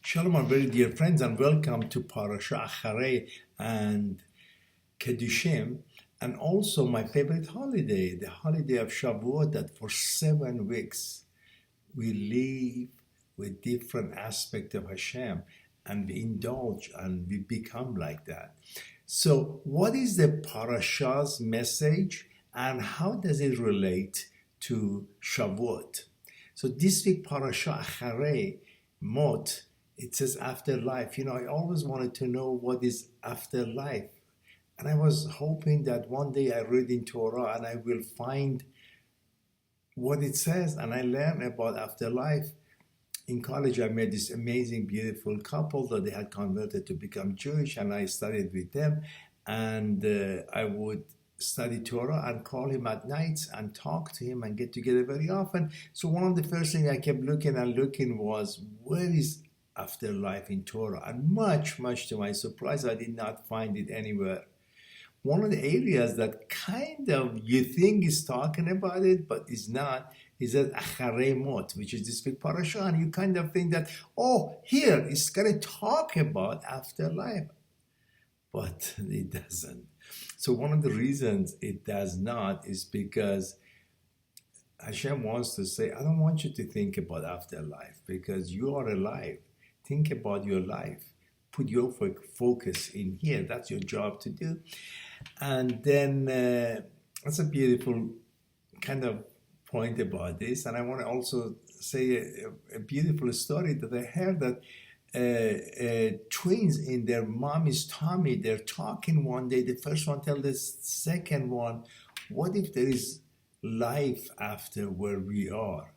Shalom, my very dear friends, and welcome to Parasha Acharei and Kedushim, and also my favorite holiday, the holiday of Shavuot, that for 7 weeks we live with different aspects of Hashem, and we indulge and we become like that. So, what is the Parasha's message, and how does it relate to Shavuot? So, this week, Parasha Acharei Mot, it says afterlife. I always wanted to know what is afterlife. And I was hoping that one day I read in Torah and I will find what it says, and I learn about afterlife. In college, I met this amazing, beautiful couple that they had converted to become Jewish, and I studied with them. And I would study Torah and call him at nights and talk to him and get together very often. So one of the first things I kept looking was, where is afterlife in Torah? And much to my surprise, I did not find it anywhere. One of the areas that kind of you think is talking about it, but is not, is that Acharei Mot, which is this big parasha, and you kind of think that, here it's going to talk about afterlife, but it doesn't. So one of the reasons it does not is because Hashem wants to say, I don't want you to think about afterlife because you are alive. Think about your life. Put your focus in here. That's your job to do. And then that's a beautiful kind of point about this. And I want to also say a beautiful story that I heard, that twins in their mommy's tummy, they're talking one day. The first one tells the second one, what if there is life after where we are?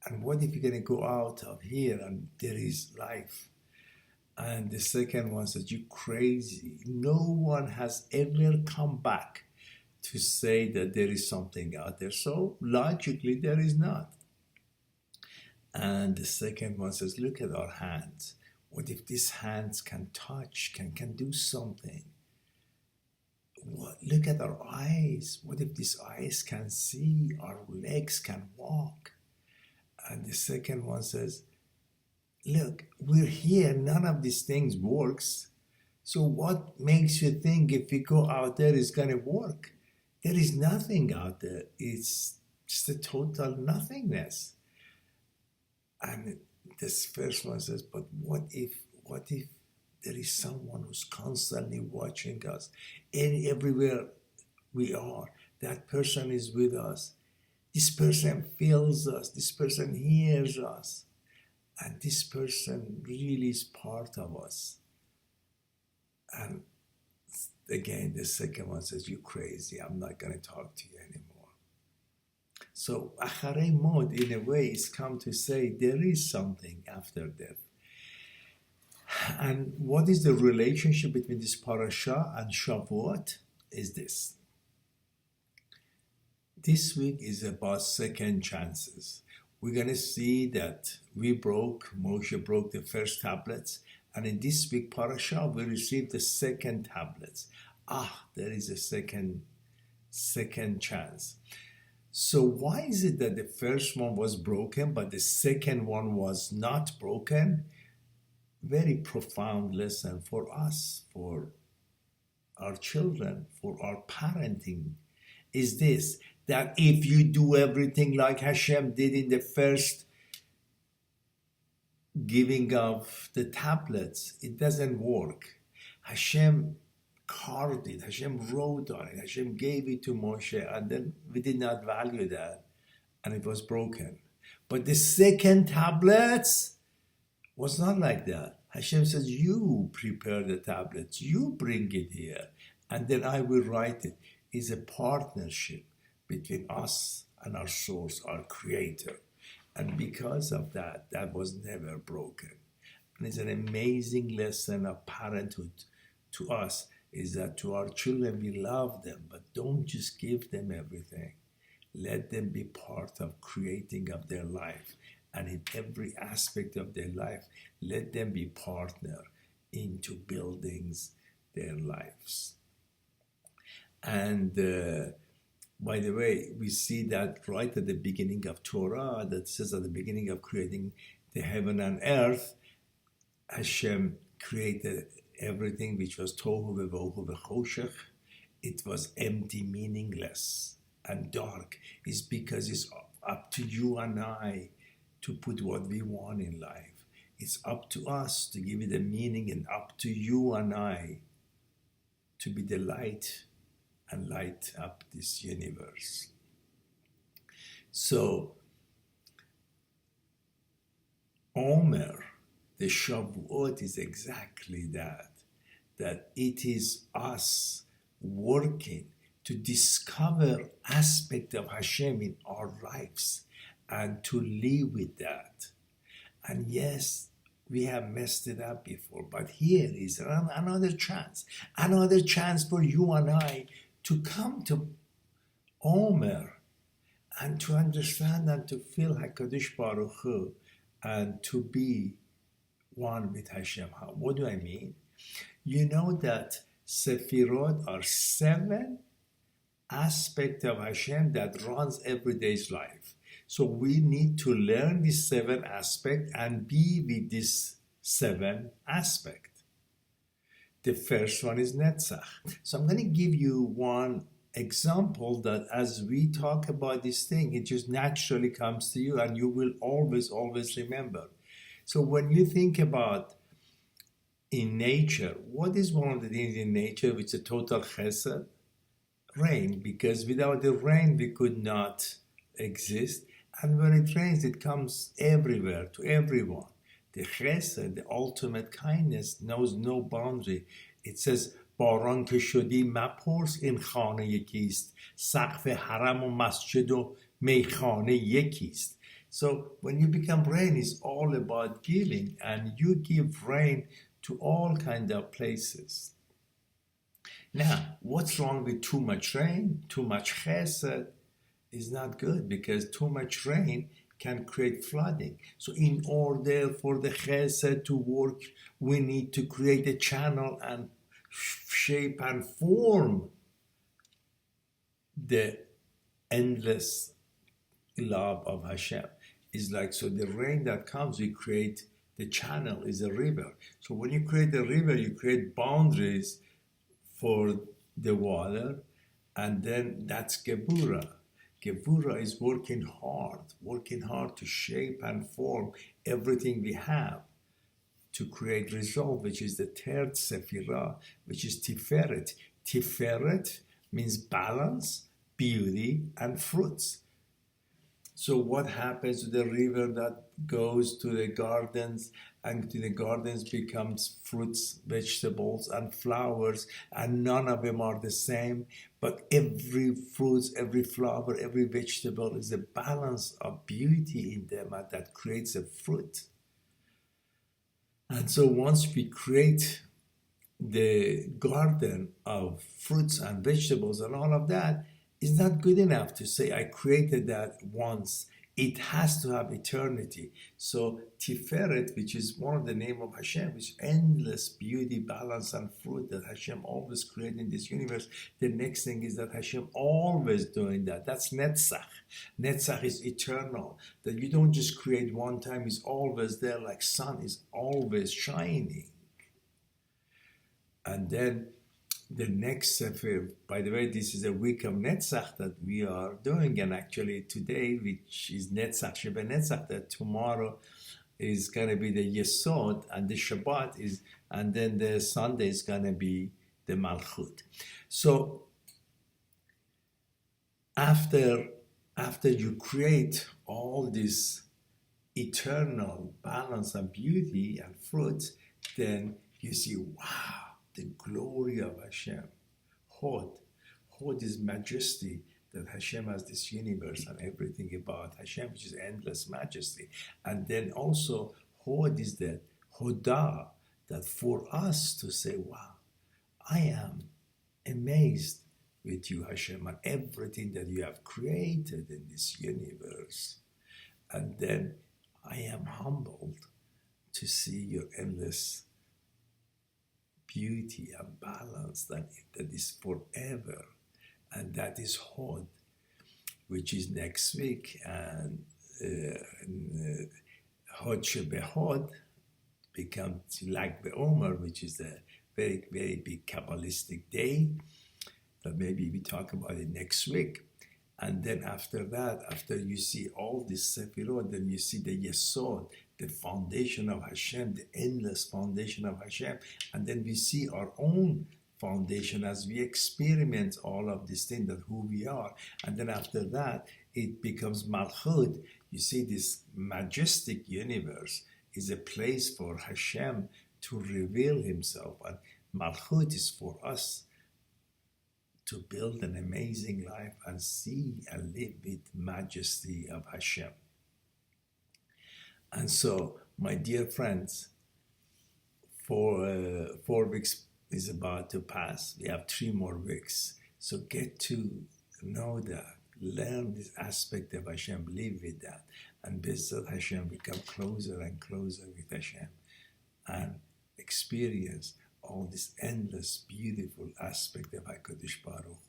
And what if you're going to go out of here and there is life? And the second one says, you crazy. No one has ever come back to say that there is something out there. So logically, there is not. And the second one says, look at our hands. What if these hands can touch, can do something? Look at our eyes. What if these eyes can see? Our legs can walk. And the second one says, look, we're here. None of these things works. So what makes you think if we go out there, it's going to work? There is nothing out there. It's just a total nothingness. And this first one says, but what if there is someone who's constantly watching us, and everywhere we are, that person is with us. This person feels us. This person hears us. And this person really is part of us. And again, the second one says, you crazy. I'm not going to talk to you anymore. So Acharei Mot, in a way, is come to say there is something after death. And what is the relationship between this parasha and Shavuot is this. This week is about second chances. We're going to see that Moshe broke the first tablets, and in this week parasha, we received the second tablets. There is a second chance. So why is it that the first one was broken, but the second one was not broken? Very profound lesson for us, for our children, for our parenting, is this, that if you do everything like Hashem did in the first giving of the tablets, it doesn't work. Hashem carved it, Hashem wrote on it, Hashem gave it to Moshe, and then we did not value that, and it was broken. But the second tablets was not like that. Hashem says, you prepare the tablets, you bring it here, and then I will write it. It's a partnership between us and our source, our creator. And because of that, that was never broken. And it's an amazing lesson of parenthood to us, is that to our children, we love them, but don't just give them everything. Let them be part of creating of their life. And in every aspect of their life, let them be partner into building their lives. And by the way, we see that right at the beginning of Torah, that says at the beginning of creating the heaven and earth, Hashem created everything which was tohu v'vohu v'choshech. It was empty, meaningless, and dark. It's because it's up to you and I to put what we want in life. It's up to us to give it a meaning, and up to you and I to be the light and light up this universe. So, Omer, the Shavuot, is exactly that it is us working to discover aspect of Hashem in our lives and to live with that. And yes, we have messed it up before, but here is another chance for you and I to come to Omer and to understand and to feel HaKadosh Baruch Hu and to be one with Hashem. What do I mean? You know that Sefirot are 7 aspects of Hashem that runs everyday's life. So we need to learn these 7 aspects and be with this 7 aspect. The first one is Netzach. So I'm going to give you one example that as we talk about this thing, it just naturally comes to you and you will always remember. So when you think about in nature, what is one of the things in nature which is a total chesed? Rain, because without the rain we could not exist. And when it rains, it comes everywhere, to everyone. The chesed, the ultimate kindness, knows no boundary. It says, باران که شدی مپرس این خانه یکیست سقف حرم و مسجد و میخانه یکیست. So when you become rain, it's all about giving, and you give rain to all kind of places. Now, what's wrong with too much rain? Too much chesed is not good, because too much rain can create flooding. So in order for the chesed to work, we need to create a channel and shape and form the endless love of Hashem. It's like, so the rain that comes, we create the channel, is a river. So when you create a river, you create boundaries for the water, and then that's Gebura. Gebura is working hard to shape and form everything we have to create result, which is the third Sephirah, which is Tiferet. Tiferet means balance, beauty, and fruits. So what happens to the river that goes to the gardens, and to the gardens becomes fruits, vegetables, and flowers, and none of them are the same, but every fruit, every flower, every vegetable is a balance of beauty in them, and that creates a fruit. And so once we create the garden of fruits and vegetables and all of that, it's not good enough to say, I created that once. It has to have eternity. So Tiferet, which is one of the name of Hashem, is endless beauty, balance, and fruit that Hashem always created in this universe. The next thing is that Hashem always doing that. That's Netzach. Netzach is eternal. That you don't just create one time, it's always there, like sun is always shining. And then the next Sefer, by the way, this is a week of Netzach that we are doing, and actually today, which is Netzach, Sheba Netzach, that tomorrow is going to be the Yesod, and the Shabbat is, and then the Sunday is going to be the Malchut. So after you create all this eternal balance and beauty and fruits, then you see, wow, the glory of Hashem. Hod is majesty, that Hashem has this universe and everything about Hashem, which is endless majesty. And then also, Hod is the Hodah, that for us to say, wow, I am amazed with you, Hashem, and everything that you have created in this universe. And then I am humbled to see your endless beauty and balance that is forever, and that is Hod, which is next week, and Hod Shebehod, becomes Lag BaOmer, which is a very, very big Kabbalistic day. But maybe we talk about it next week. And then after that, after you see all this Sefirot, then you see the Yesod, the foundation of Hashem, the endless foundation of Hashem. And then we see our own foundation as we experiment all of these things, that who we are. And then after that, it becomes Malchut. You see, this majestic universe is a place for Hashem to reveal himself. And Malchut is for us to build an amazing life and see and live with majesty of Hashem. And so, my dear friends, 4 weeks is about to pass. We have 3 more weeks. So get to know that, learn this aspect of Hashem, live with that, and B'ezrat Hashem become closer and closer with Hashem, and experience all this endless, beautiful aspect of HaKadosh Baruch Hu.